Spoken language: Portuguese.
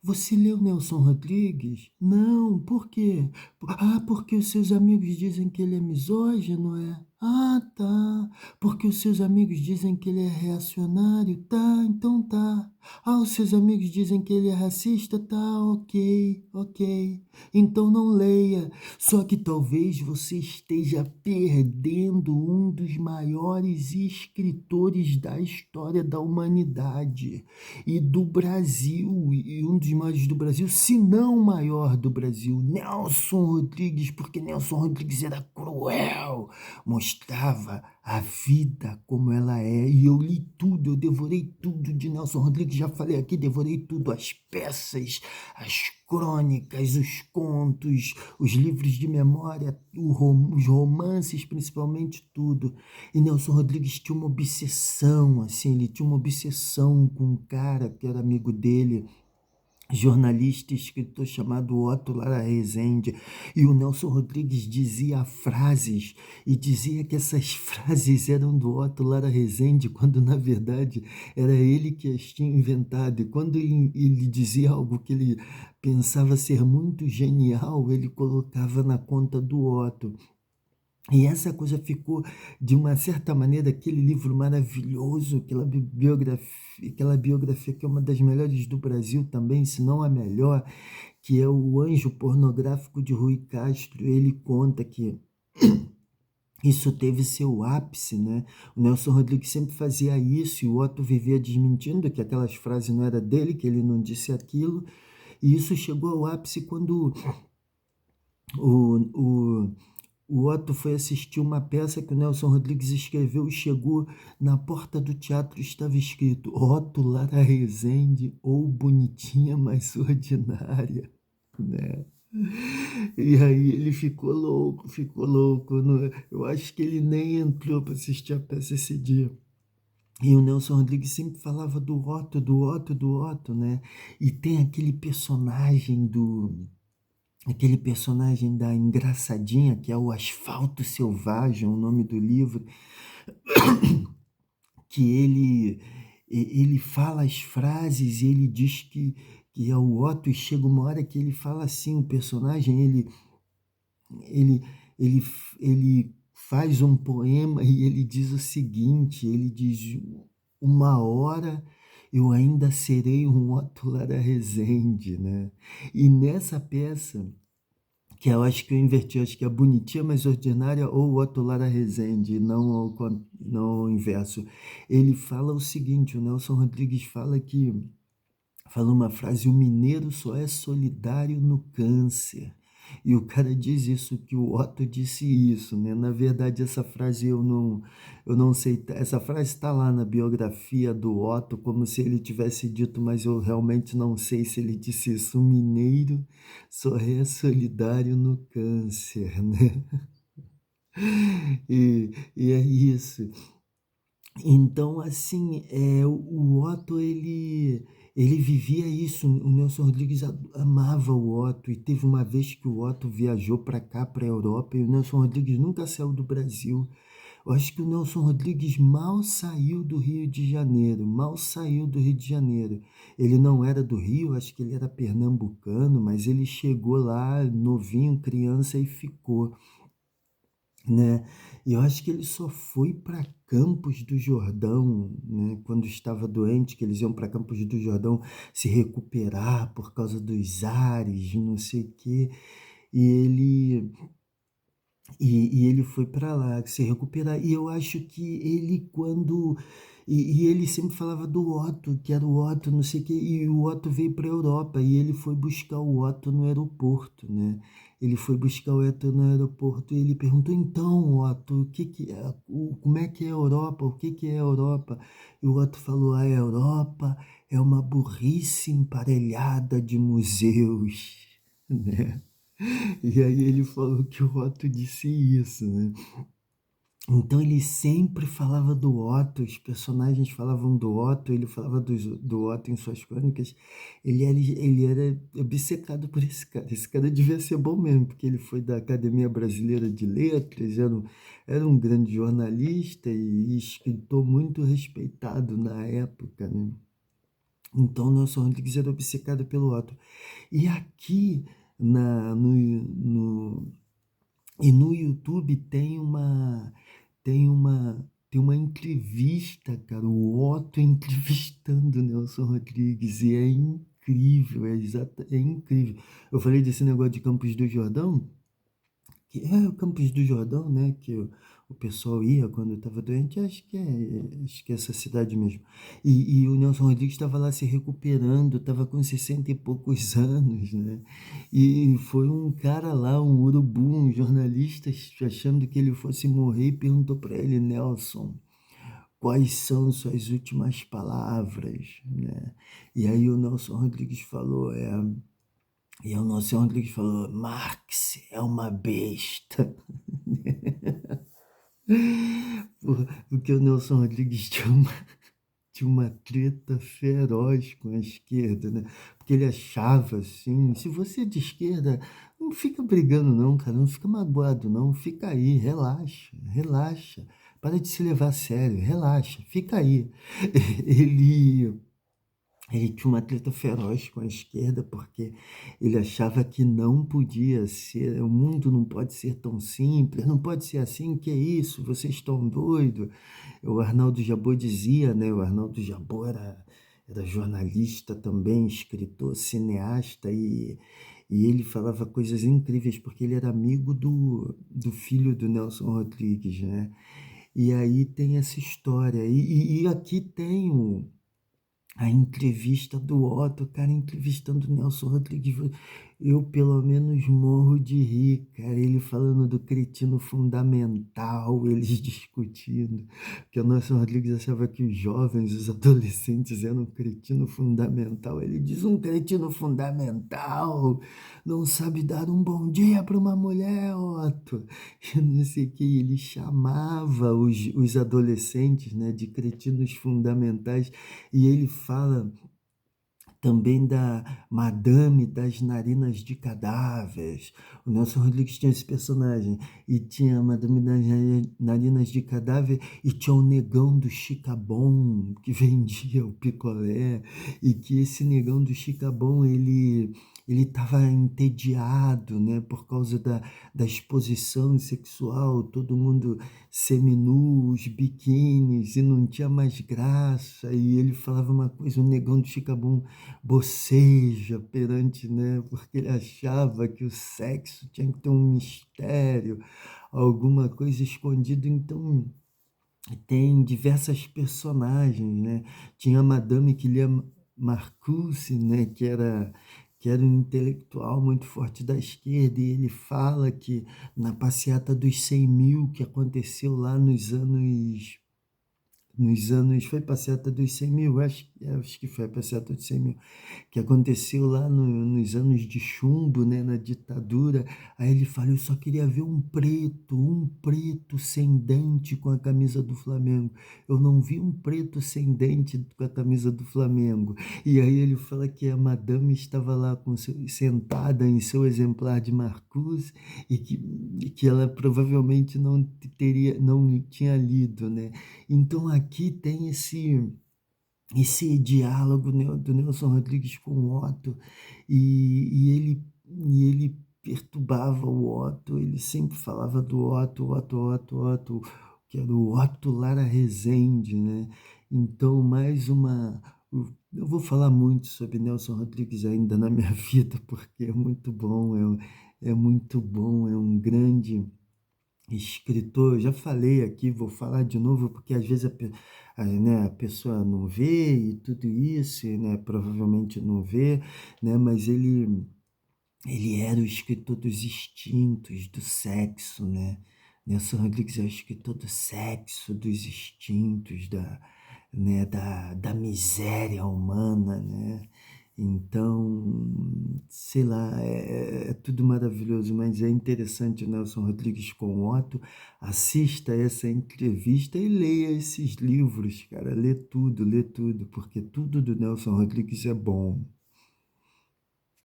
você leu Nelson Rodrigues? Não, por quê? Porque os seus amigos dizem que ele é misógino, é? Ah, tá. Porque os seus amigos dizem que ele é reacionário? Tá, então tá. Ah, os seus amigos dizem que ele é racista? Tá, ok, ok. Então não leia. Só que talvez você esteja perdendo um dos maiores escritores da história da humanidade e do Brasil, e um dos maiores do Brasil, se não o maior do Brasil, Nelson Rodrigues, porque Nelson Rodrigues era cruel, mostrava a vida como ela é, e eu li tudo, eu devorei tudo de Nelson Rodrigues, já falei aqui, devorei tudo, as peças, as crônicas, os contos, os livros de memória, os romances, principalmente tudo. E Nelson Rodrigues tinha uma obsessão, assim, ele tinha uma obsessão com um cara que era amigo dele, jornalista e escritor chamado Otto Lara Rezende, e o Nelson Rodrigues dizia frases, e dizia que essas frases eram do Otto Lara Rezende, quando na verdade era ele que as tinha inventado, e quando ele dizia algo que ele pensava ser muito genial, ele colocava na conta do Otto. E essa coisa ficou, de uma certa maneira, aquele livro maravilhoso, aquela biografia que é uma das melhores do Brasil também, se não a melhor, que é O Anjo Pornográfico de Rui Castro. Ele conta que isso teve seu ápice, né? O Nelson Rodrigues sempre fazia isso e o Otto vivia desmentindo que aquelas frases não eram dele, que ele não disse aquilo. E isso chegou ao ápice quando o, o o Otto foi assistir uma peça que o Nelson Rodrigues escreveu e chegou na porta do teatro, estava escrito Otto Lara Rezende, ou bonitinha, mas ordinária, né? E aí ele ficou louco, ficou louco. Eu acho que ele nem entrou para assistir a peça esse dia. E o Nelson Rodrigues sempre falava do Otto, do Otto, do Otto, né? E tem aquele personagem da Engraçadinha, que é o Asfalto Selvagem, o nome do livro, que ele fala as frases e ele diz que é o Otto, e chega uma hora que ele fala assim, o personagem, ele, ele, ele faz um poema e ele diz o seguinte, ele diz, uma hora eu ainda serei um Otto Lara Rezende, né? E nessa peça, que eu acho que eu inverti, acho que é Bonitinha Mas Ordinária ou o Otto Lara Rezende, não o inverso. Ele fala o seguinte, o Nelson Rodrigues fala uma frase, o mineiro só é solidário no câncer. E o cara diz isso, que o Otto disse isso, né? Na verdade, essa frase eu não sei, essa frase está lá na biografia do Otto, como se ele tivesse dito, mas eu realmente não sei se ele disse isso. O mineiro só é solidário no câncer, né? E é isso. Então, assim, o Otto, ele vivia isso. O Nelson Rodrigues amava o Otto, e teve uma vez que o Otto viajou para cá, para a Europa, e o Nelson Rodrigues nunca saiu do Brasil. Eu acho que o Nelson Rodrigues mal saiu do Rio de Janeiro, mal saiu do Rio de Janeiro. Ele não era do Rio, acho que ele era pernambucano, mas ele chegou lá novinho, criança, e ficou, né? E eu acho que ele só foi para Campos do Jordão, né? Quando estava doente, que eles iam para Campos do Jordão se recuperar por causa dos ares, não sei o quê. E ele e ele foi para lá se recuperar. E eu acho que ele, quando. E ele sempre falava do Otto, que era o Otto, não sei o quê, e o Otto veio para a Europa e ele foi buscar o Otto no aeroporto, né? Ele foi buscar o Otto no aeroporto e ele perguntou: então, Otto, o que que é, como é que é a Europa? O que que é a Europa? E o Otto falou: a Europa é uma burrice emparelhada de museus, né? E aí ele falou que o Otto disse isso, né? Então ele sempre falava do Otto, os personagens falavam do Otto, ele falava do Otto em suas crônicas. Ele era obcecado por esse cara. Esse cara devia ser bom mesmo, porque ele foi da Academia Brasileira de Letras, era um grande jornalista e escritor muito respeitado na época, né? Então, Nelson Rodrigues era obcecado pelo Otto. E aqui na, no, no, e no YouTube tem uma entrevista, cara, o Otto entrevistando o Nelson Rodrigues, e é incrível, é incrível. Eu falei desse negócio de Campos do Jordão, que é o Campos do Jordão, né, que o pessoal ia quando estava doente, acho que é essa cidade mesmo. E o Nelson Rodrigues estava lá se recuperando, estava com 60 e poucos anos, né? E foi um cara lá, um urubu, um jornalista, achando que ele fosse morrer e perguntou para ele: Nelson, quais são suas últimas palavras, né? E aí o Nelson Rodrigues falou, e o Nelson Rodrigues falou: Marx é uma besta. Porque o Nelson Rodrigues tinha uma treta feroz com a esquerda, né? Porque ele achava assim, se você é de esquerda, não fica brigando não, cara, não fica magoado não, fica aí, relaxa, relaxa, para de se levar a sério, relaxa, fica aí. Ele Ele tinha uma treta feroz com a esquerda porque ele achava que não podia ser, o mundo não pode ser tão simples, não pode ser assim, que é isso, vocês estão doidos. O Arnaldo Jabor dizia, né? O Arnaldo Jabor era jornalista também, escritor, cineasta, e ele falava coisas incríveis porque ele era amigo do filho do Nelson Rodrigues, né? E aí tem essa história. E aqui tem a entrevista do Otto, cara, entrevistando o Nelson Rodrigues. Eu, pelo menos, morro de rir, cara. Ele falando do cretino fundamental, eles discutindo. Que o Nelson Rodrigues achava que os jovens, os adolescentes, eram um cretino fundamental. Ele diz: um cretino fundamental não sabe dar um bom dia para uma mulher, Otto. E não sei o que. Ele chamava os adolescentes, né, de cretinos fundamentais. E ele fala também da Madame das Narinas de Cadáveres. O Nelson Rodrigues tinha esse personagem. E tinha a Madame das Narinas de Cadáver e tinha o negão do Chicabon, que vendia o picolé. E que esse negão do Chicabon, ele estava entediado, né, por causa da exposição sexual, todo mundo seminus, biquínis, e não tinha mais graça. E ele falava uma coisa, o negão do Chicabum boceja perante, né? Porque ele achava que o sexo tinha que ter um mistério, alguma coisa escondida. Então, tem diversas personagens, né? Tinha a Madame que lia Marcuse, né? Que era um intelectual muito forte da esquerda, e ele fala que na passeata dos 100 mil que aconteceu lá nos anos, foi passeata dos 100 mil, acho que foi a passeata dos 100 mil, que aconteceu lá nos anos de chumbo, né, na ditadura. Aí ele fala: eu só queria ver um preto sem dente com a camisa do Flamengo. Eu não vi um preto sem dente com a camisa do Flamengo. E aí ele fala que a madame estava lá sentada em seu exemplar de Marcuse, e que ela provavelmente não tinha lido, né? Então aqui tem esse diálogo, né, do Nelson Rodrigues com o Otto, e ele perturbava o Otto, ele sempre falava do Otto, Otto, Otto, Otto, que era o Otto Lara Rezende, né? Então, mais uma. Eu vou falar muito sobre Nelson Rodrigues ainda na minha vida, porque é muito bom, é muito bom, é um grande escritor. Eu já falei aqui, vou falar de novo, porque às vezes né, a pessoa não vê e tudo isso, né, provavelmente não vê, né, mas ele era o escritor dos instintos, do sexo, né? Nelson Rodrigues é o escritor do sexo, dos instintos, né, da miséria humana, né? Então, sei lá, é tudo maravilhoso, mas é interessante o Nelson Rodrigues com o Otto. Assista essa entrevista e leia esses livros, cara. Lê tudo, porque tudo do Nelson Rodrigues é bom.